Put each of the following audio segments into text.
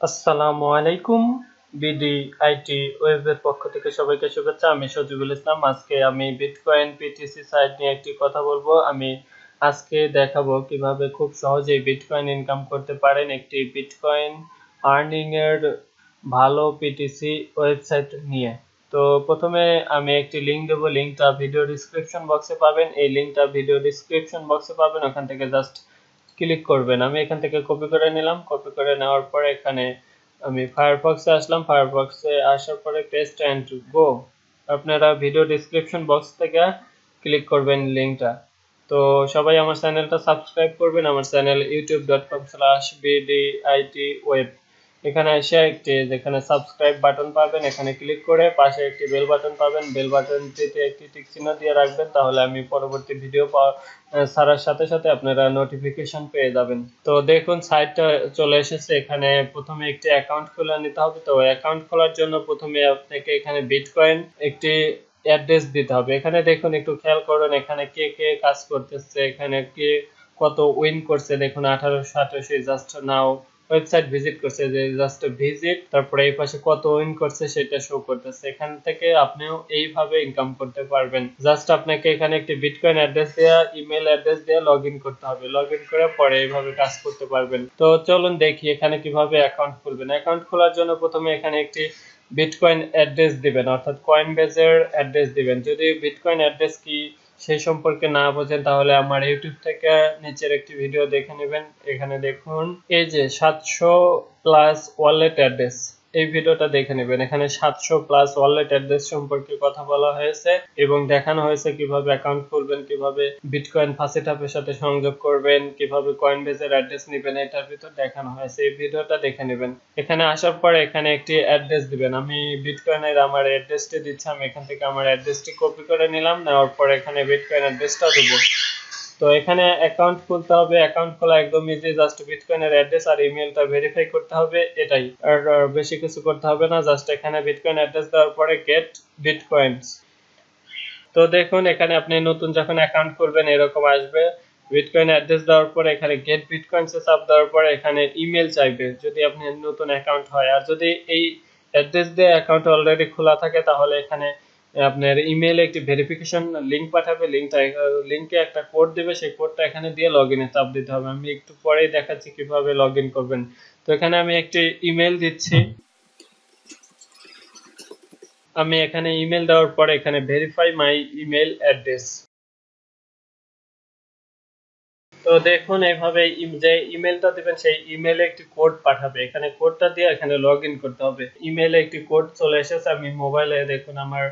আসসালামু আলাইকুম। BD IT ওয়েবের পক্ষ থেকে সবাইকে শুভেচ্ছা। আমি সজিবুল ইসলাম। আজকে আমি বিটকয়েন পিটিসি সাইট নিয়ে একটি কথা বলবো। আমি আজকে দেখাবো কিভাবে খুব সহজেই বিটকয়েন ইনকাম করতে পারেন একটি বিটকয়েন আর্নিং এর ভালো পিটিসি ওয়েবসাইট নিয়ে। তো প্রথমে আমি একটি লিংক দেবো, লিংকটা ভিডিও ডিসক্রিপশন বক্সে পাবেন। এই লিংকটা ভিডিও ডিসক্রিপশন বক্সে পাবেন, ওখান থেকে জাস্ট ক্লিক করবেন। আমি এখান থেকে কপি করে নিলাম। কপি করে নেওয়ার পরে এখানে আমি ফায়ারফক্সে আসলাম। ফায়ারফক্সে আসার পরে পেস্ট এন্ড গো। আপনারা ভিডিও ডিসক্রিপশন বক্স থেকে ক্লিক করবেন লিংকটা। তো সবাই আমার চ্যানেলটা সাবস্ক্রাইব করবেন। আমার চ্যানেল youtube.com/bditweb। এখানে এসে যেখানে সাবস্ক্রাইব বাটন পাবেন, এখানে ক্লিক করে পাশে একটি বেল বাটন পাবেন। বেল বাটনটিতে একটি টিক চিহ্ন দিয়ে রাখবেন, তাহলে আমি পরবর্তী ভিডিও ছাড়ার সাথে সাথে আপনারা নোটিফিকেশন পেয়ে যাবেন। তো দেখুন সাইটটা চলে এসেছে। এখানে প্রথমে একটি অ্যাকাউন্ট খুলে নিতে হবে। তো অ্যাকাউন্ট খোলার জন্য প্রথমে আপনাকে এখানে বিটকয়েন একটি অ্যাড্রেস দিতে হবে। এখানে দেখুন, একটু খেয়াল করুন, এখানে কে কে কাজ করতেছে, এখানে কে কত উইন করছে। দেখুন 1887 জাস্ট নাও ওয়েবসাইট ভিজিট করছে, যে জাস্ট ভিজিট, তারপরে এই পাশে কত উইন করছে সেটা শো করতেছে। এখান থেকে আপনিও এইভাবে ইনকাম করতে পারবেন। জাস্ট আপনাকে এখানে একটি বিটকয়েন অ্যাড্রেস দেওয়া, ইমেল অ্যাড্রেস দিয়ে লগইন করতে হবে। লগইন করে পরে এইভাবে কাজ করতে পারবেন। তো চলুন দেখি এখানে কিভাবে অ্যাকাউন্ট খুলবেন। অ্যাকাউন্ট খোলার জন্য প্রথমে এখানে একটি বিটকয়েন অ্যাড্রেস দিবেন, অর্থাৎ কয়েনবেজের অ্যাড্রেস দিবেন। যদি বিটকয়েন অ্যাড্রেস কি সেই সম্পর্কে না বোঝেন, তাহলে আমার ইউটিউব থেকে নিচের একটি ভিডিও দেখে নেবেন। এখানে দেখুন এই যে 700 প্লাস ওয়ালেট অ্যাড্রেস, এই ভিডিওটা দেখে নেবেন। এখানে 700 প্লাস ওয়ালেট অ্যাড্রেস সম্পর্কে কথা বলা হয়েছে এবং দেখানো হয়েছে কিভাবে অ্যাকাউন্ট খুলবেন, কিভাবে বিটকয়েন ফাসেটহাবের সাথে সংযোগ করবেন, কিভাবে কয়েনবেজের অ্যাড্রেস নেবেন, এটার ভিতর দেখানো হয়েছে। এই ভিডিওটা দেখে নেবেন। এখানে আসার পরে এখানে একটি অ্যাড্রেস দিবেন। আমি বিটকয়েনের আমার অ্যাড্রেসটি দিচ্ছি। আমি এখান থেকে আমার অ্যাড্রেসটি কপি করে নিলাম। নেওয়ার পরে এখানে বিটকয়েন অ্যাড্রেসটা দেবো। তো এখানে অ্যাকাউন্ট খুলতে হবে। অ্যাকাউন্ট খোলা একদম ইজি, জাস্ট বিটকয়েনের অ্যাড্রেস আর ইমেলটা ভেরিফাই করতে হবে, এটাই। আর বেশি কিছু করতে হবে না। জাস্ট এখানে বিটকয়েন অ্যাড্রেস দেওয়ার পরে গেট বিটকয়েনস। তো দেখুন এখানে আপনি নতুন যখন অ্যাকাউন্ট খুলবেন এরকম আসবে। বিটকয়েন অ্যাড্রেস দেওয়ার পরে এখানে গেট বিটকয়েনস এ চাপ দেওয়ার পরে এখানে ইমেল চাইবে, যদি আপনি নতুন অ্যাকাউন্ট হয়। আর যদি এই অ্যাড্রেস দিয়ে অ্যাকাউন্ট অলরেডি খোলা থাকে, তাহলে এখানে আপনার ইমেইলে একটি ভেরিফিকেশন লিংক পাঠাবে। লিংকে একটা কোড দেবে, সেই কোডটা এখানে দিয়ে লগইনে চাপ দিতে হবে। আমি একটু পরেই দেখাচ্ছি কিভাবে লগইন করবেন। তো এখানে আমি একটি ইমেল দিচ্ছি। আমি এখানে ইমেল দেওয়ার পরে এখানে ভেরিফাই মাই ইমেল অ্যাড্রেস। তো দেখুন এইভাবে যে ইমেলটা দিবেন সেই ইমেলে একটি কোড পাঠাবে। এখানে কোডটা দিয়ে এখানে লগইন করতে হবে। ইমেলে একটি কোড চলে এসেছে, আমি মোবাইলে দেখুন আমার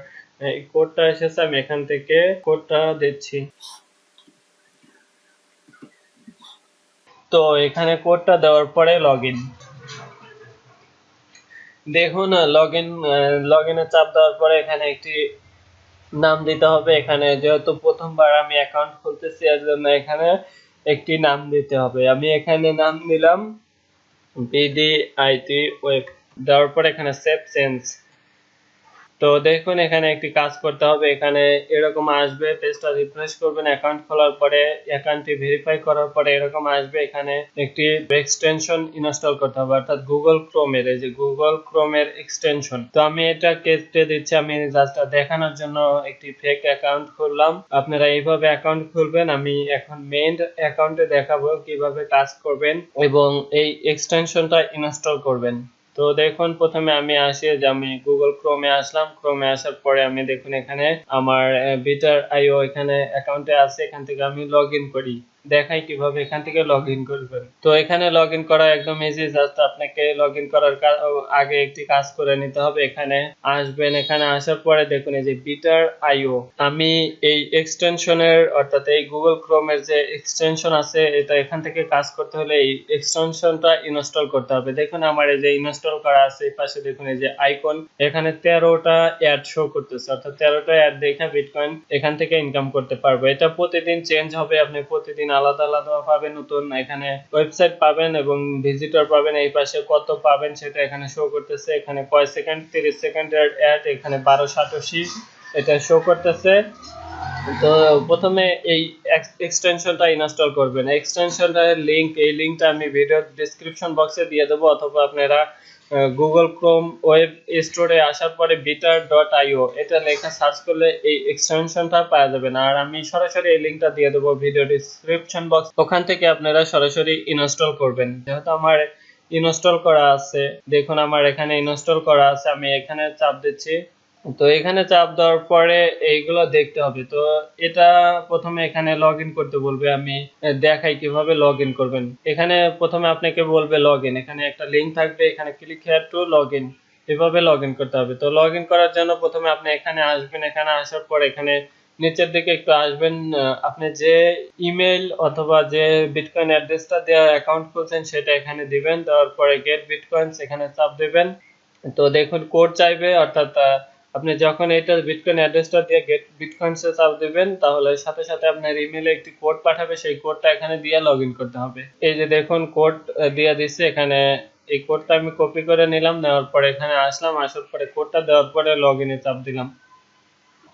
এই কোডটা এসেছে। আমি এখান থেকে কোডটা দিচ্ছি। তো এখানে কোডটা দেওয়ার পরে লগইন। দেখুন লগইনে চাপ দেওয়ার পরে এখানে একটি নাম দিতে হবে। এখানে যেহেতু প্রথমবার আমি অ্যাকাউন্ট খুলতেছি, এর জন্য এখানে একটি নাম দিতে হবে। আমি এখানে নাম দিলাম বিডিআইটি ওয়েব। দেওয়ার পর এখানে সেভ চেঞ্জ। তো দেখুন এখানে একটি কাজ করতে হবে। এখানে এরকম আসবে, পেজটা রিফ্রেশ করবেন। অ্যাকাউন্ট খোলার পরে অ্যাকাউন্টটি ভেরিফাই করার পরে এরকম আসবে। এখানে একটি এক্সটেনশন ইনস্টল করতে হবে, অর্থাৎ গুগল ক্রোমের, এই যে গুগল ক্রোমের এক্সটেনশন। তো আমি এটা কেটে দিচ্ছি। আমি জাস্ট দেখানোর জন্য একটি ফেক অ্যাকাউন্ট খুললাম। আপনারা এইভাবে অ্যাকাউন্ট খুলবেন। আমি এখন মেইন অ্যাকাউন্টে দেখাবো কিভাবে কাজ করবেন এবং এই এক্সটেনশনটা ইনস্টল করবেন। তো দেখুন প্রথমে আমি আসি, যে আমি গুগল ক্রোমে আসলাম। ক্রোমে আসার পরে আমি দেখুন এখানে আমার বিটার আইও এখানে অ্যাকাউন্টে আছে। এখান থেকে আমি লগইন করি, দেখাই কিভাবে এখান থেকে লগইন করবেন। তো এখানে লগইন করা একদম ইজি। জাস্ট আপনাকে লগইন করার আগে একটি কাজ করে নিতে হবে। এখানে আসবেন, এখানে আসার পরে দেখুন এই যে বিটার আইও, আমি এই এক্সটেনশনের অর্থাৎ এই গুগল ক্রোমের যে এক্সটেনশন আছে, এটা এখান থেকে কাজ করতে হলে এই এক্সটেনশনটা ইনস্টল করতে হবে। দেখুন আমার এই যে ইনস্টল করা আছে, এই পাশে দেখুন এই যে আইকন, এখানে 13টা অ্যাড শো করতেছে, অর্থাৎ 13টা অ্যাড দেখে বিটকয়েন এখান থেকে ইনকাম করতে পারবো। এটা প্রতিদিন চেঞ্জ হবে, আপনি প্রতিদিন আলাদা আলাদা পাবেন। নতুন এখানে ওয়েবসাইট পাবেন এবং ভিজিটর পাবেন। এই পাশে কত পাবেন সেটা এখানে শো করতেছে। এখানে কয় সেকেন্ড, 30 সেকেন্ডের অ্যাড, এখানে 1287 এটা শো করতেছে। তো প্রথমে এই এক্সটেনশনটা ইনস্টল করবেন। এক্সটেনশনটার লিংক, এই লিংকটা আমি ভিডিও ডেসক্রিপশন বক্সে দিয়ে দেবো, অথবা আপনারা গুগল ক্রোম ওয়েব স্টোরে আসার পরে bitter.io এটা লেখা সার্চ করলে এই এক্সটেনশনটা পাওয়া যাবেন। আর আমি সরাসরি এই লিংকটা দিয়ে দেবো ভিডিও ডেসক্রিপশন বক্স, ওখান থেকে আপনারা সরাসরি ইনস্টল করবেন। যেহেতু আমার ইনস্টল করা আছে, দেখুন আমার এখানে ইনস্টল করা আছে, আমি এখানে চাপ দিচ্ছি। তো এখানে চাপ দেওয়ার পরে এইগুলো দেখতে হবে। তো এটা প্রথমে এখানে লগ ইন করতে বলবে, আমি দেখাই কিভাবে লগ ইন করবেন। এখানে প্রথমে আপনাকে বলবে লগ ইন, এখানে একটা লিঙ্ক থাকবে, এখানে click here two log in, এভাবে লগ ইন করতে হবে। তো লগ ইন করার জন্য প্রথমে আপনি এখানে আসবেন, এখানে আসার পর এখানে নিচের দিকে একটু আসবেন, আপনি যে ইমেল অথবা যে বিটকয়েন অ্যাড্রেসটা দেওয়া অ্যাকাউন্ট খুলছেন সেটা এখানে দিবেন, দেওয়ার পরে গেট বিটকয়েন্স এখানে চাপ দিবেন। তো দেখুন কোড চাইবে, অর্থাৎ আপনি যখন এটা বিটকয়েন অ্যাড্রেসটা দিয়ে গেট বিটকয়েন্সে চাপ দিবেন, তাহলে সাথে সাথে আপনার ইমেলে একটি কোড পাঠাবে, সেই কোডটা এখানে দিয়ে লগ ইন করতে হবে। এই যে দেখুন কোড দিয়ে দিচ্ছে এখানে, এই কোডটা আমি কপি করে নিলাম, নেওয়ার পরে এখানে আসলাম, আসার পরে কোডটা দেওয়ার পরে লগ ইনে চাপ দিলাম।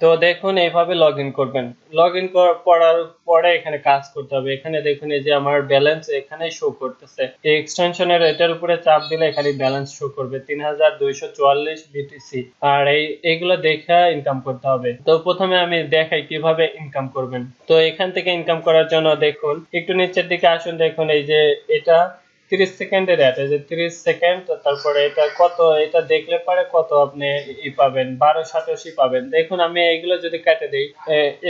তো দেখুন এইভাবে লগ ইন করবেন। লগ ইন করার পরে এখানে কাজ করতে হবে। এখানে দেখুন এই যে আমার ব্যালেন্স এখানে শো করতেছে, এই এক্সটেনশনের এটার উপরে চাপ দিলে এখানে ব্যালেন্স শো করবে 3244 বিটিসি। আর এইগুলো দেখে ইনকাম করতে হবে। তো প্রথমে আমি দেখাই কিভাবে ইনকাম করবেন। তো এখান থেকে ইনকাম করার জন্য দেখুন একটু নিচের দিকে আসুন, দেখুন এই যে এটা 30 সেকেন্ডের অ্যাড, এই যে 30 সেকেন্ড, তারপরে এটা কত, এটা দেখলে পরে কত আপনি পাবেন, 12 সাতোশি পাবেন। দেখুন আমি এইগুলো যদি কেটে দেই,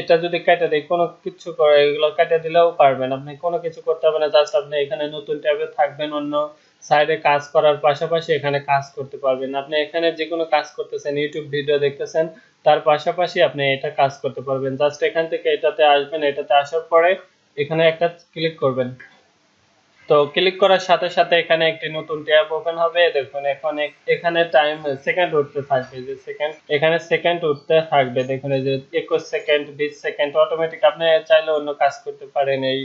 এটা যদি কেটে দেই, কোনো কিছু করে এগুলো কেটে দিলেও পারবেন, আপনি কোনো কিছু করতে হবে না, জাস্ট আপনি এখানে নতুন ট্যাবে থাকবেন, অন্য সাইডে কাজ করার পাশাপাশি এখানে কাজ করতে পারবেন। আপনি এখানে যে কোনো কাজ করতেছেন, ইউটিউব ভিডিও দেখতেছেন, তার পাশাপাশি আপনি এটা কাজ করতে পারবেন। জাস্ট এখান থেকে এটাতে আসবেন, এটাতে আসার পরে এখানে একটা ক্লিক করবেন। তো ক্লিক করার সাথে সাথে এখানে একটি নতুন ট্যাব ওপেন হবে। দেখুন এখন এখানে টাইম সেকেন্ড উঠতে থাকবে, যে সেকেন্ড, এখানে সেকেন্ড উঠতে থাকবে। দেখুন এই যে 21 সেকেন্ড, 20 সেকেন্ড, অটোমেটিক। আপনি চাইলে অন্য কাজ করতে পারেন, এই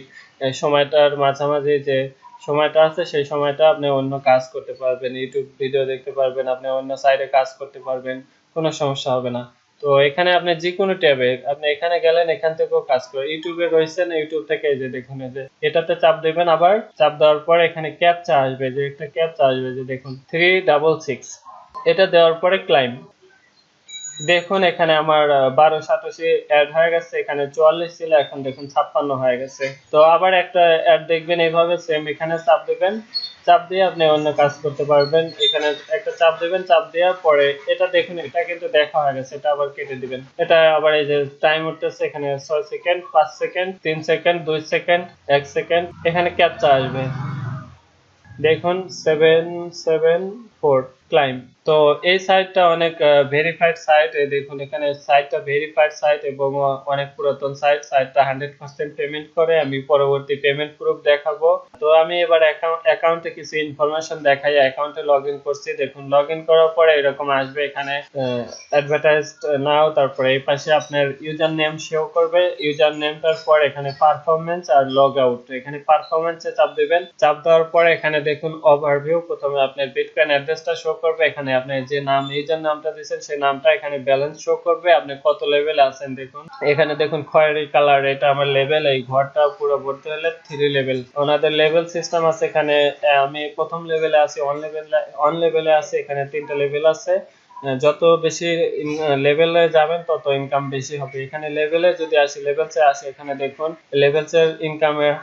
সময়টার মাঝামাঝি যে সময়টা আছে সেই সময়টা আপনি অন্য কাজ করতে পারবেন, ইউটিউব ভিডিও দেখতে পারবেন, আপনি অন্য সাইডে কাজ করতে পারবেন, কোনো সমস্যা হবে না। তো এখানে আপনি যে কোনো ট্যাবে আপনি এখানে গেলেন, এখান থেকেও কাজ করে, ইউটিউবে রয়েছেন, ইউটিউব থেকে এই যে দেখুন এই যে এটাতে চাপ দেবেন, আবার চাপ দেওয়ার পর এখানে ক্যাপচা আসবে, যে একটা ক্যাপচা আসবে, যে দেখুন 366, এটা দেওয়ার পরে ক্লাইম। দেখুন এখানে আমার 12 সাতোশি অ্যাড হয়ে গেছে, এখানে 44 ছিল, এখন দেখুন 56 হয়ে গেছে। তো আবার একটা অ্যাড দেখবেন এইভাবে সেম, এখানে চাপ দেবেন, চাপ দিয়ে আপনি অন্য কাজ করতে পারবেন। এখানে একটা চাপ দেবেন, চাপ দেওয়ার পরে এটা দেখুন, এটা কিন্তু দেখা হয়ে গেছে, এটা আবার কেটে দিবেন। এটা আবার এই যে টাইম উঠতেছে, এখানে 6 second, 5 second, 3 second, 2 second, 1 second, এখানে ক্যাপচা আসবে, দেখুন 774 ক্লাইম। তো এই সাইটটা অনেক ভেরিফাইড সাইট, দেখুন এখানে সাইটটা ভেরিফাইড সাইট এবং অনেক পুরাতন সাইট। সাইটটা 100% পেমেন্ট করে, আমি পরবর্তী পেমেন্ট প্রুফ দেখাবো। তো আমি এবার অ্যাকাউন্টে কিছু ইনফরমেশন দেখাই। অ্যাকাউন্টে লগ ইন করছি, দেখুন লগ ইন করার পরে এরকম আসবে, এখানে অ্যাডভার্টাইজড নাও, তারপরে এই পাশে আপনার ইউজার নেম শো করবে, ইউজার নেমটার পর এখানে পারফরমেন্স আর লগ আউট, এখানে পারফরমেন্সে চাপ দিবেন। চাপ দেওয়ার পরে এখানে দেখুন ওভারভিউ, প্রথমে আপনার বিটকয়েন অ্যাড্রেসটা শো করবে, এখানে আপনি যে নাম ইউজার নামটা দিয়েছেন সেই নামটা, এখানে ব্যালেন্স শো করবে, আপনি কত লেভেলে আছেন। দেখুন এখানে দেখুন খয়েরি কালার, এটা আমার লেভেল, এই ঘরটা পুরো ভর্তি হলে 3 লেভেল। ওনাদের লেভেল সিস্টেম আছে এখানে, আমি প্রথম লেভেলে আছি, অন লেভেলে আছে, এখানে 3টা লেভেল আছে। যত বেশি লেভেলে যাবেন তত ইনকাম বেশি হবে। এখানে লেভেলে যদি আসি, লেভেলসে আসি, এখানে দেখুন লেভেলসের ইনকামের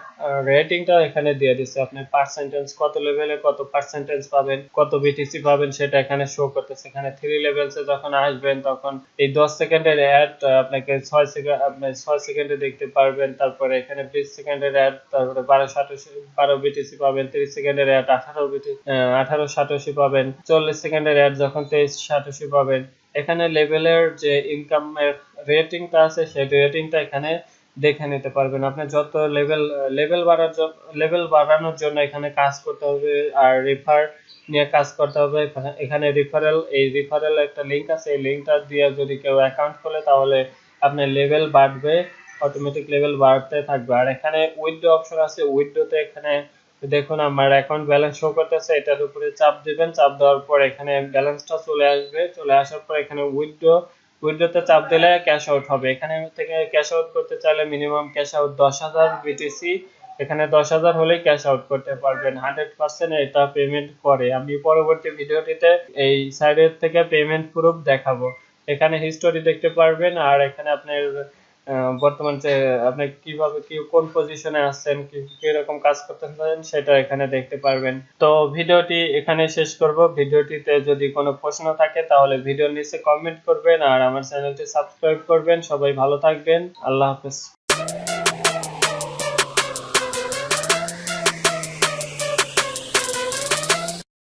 রেটিংটা এখানে দিয়ে দিচ্ছে, আপনি পার্সেন্টেজ কত লেভেলে কত পার্সেন্টেজ পাবেন, কত বিটিসি পাবেন সেটা এখানে শো করতেছে। এখানে 3 লেভেলসে যখন আসবেন তখন এই 10 সেকেন্ডের অ্যাড আপনাকে 6 সেকেন্ড, আপনি 6 সেকেন্ডে দেখতে পারবেন। তারপরে এখানে 20 সেকেন্ডের অ্যাড, তারপরে 12 বিটিসি পাবেন। 30 সেকেন্ডের অ্যাড 18 সাতোশি পাবেন। 40 সেকেন্ডের অ্যাড যখন 23 সাতোশি পাবেন। এখানে লেভেলের যে ইনকামের রেটিংটা আছে সেই রেটিংটা এখানে দেখে নিতে পারবেন। আপনি যত লেভেল বাড়ানোর জন্য এখানে কাজ করতে হবে, আর রেফার নিয়ে কাজ করতে হবে। এখানে এই রেফারেল একটা লিংক আছে, এই লিংকটা দিয়ে যদি কেউ অ্যাকাউন্ট খোলে তাহলে আপনার লেভেল বাড়বে, অটোমেটিক লেভেল বাড়তে থাকবে। আর এখানে উইথড্র অপশন আছে, উইথড্রতে এখানে দেখুন আমার অ্যাকাউন্ট ব্যালেন্স শো করতেছে, এটার উপরে চাপ দিবেন, চাপ দেওয়ার পর এখানে ব্যালেন্সটা চলে আসবে, চলে আসার পর এখানে উইথড্র উইথড্রোতে চাপ দিলে ক্যাশ আউট হবে। এখানে থেকে ক্যাশ আউট করতে চাইলে মিনিমাম ক্যাশ আউট 10,000 বিটিসি, এখানে 10,000 হলেই ক্যাশ আউট করতে পারবেন। 100% এটা পেমেন্ট করে। আমি পরবর্তী ভিডিওটিতে এই সাইডের থেকে পেমেন্ট প্রুফ দেখাবো। এখানে হিস্টোরি দেখতে পারবেন, আর এখানে আপনার বর্তমান যে আপনি কিভাবে কোন পজিশনে আছেন, কিরকম কাজ করতেছেন সেটা এখানে দেখতে পারবেন। তো ভিডিওটি এখানে শেষ করব। ভিডিওটিতে যদি কোনো প্রশ্ন থাকে তাহলে ভিডিওর নিচে কমেন্ট করবেন, আর আমার চ্যানেলটি সাবস্ক্রাইব করবেন। সবাই ভালো থাকবেন। আল্লাহ হাফেজ।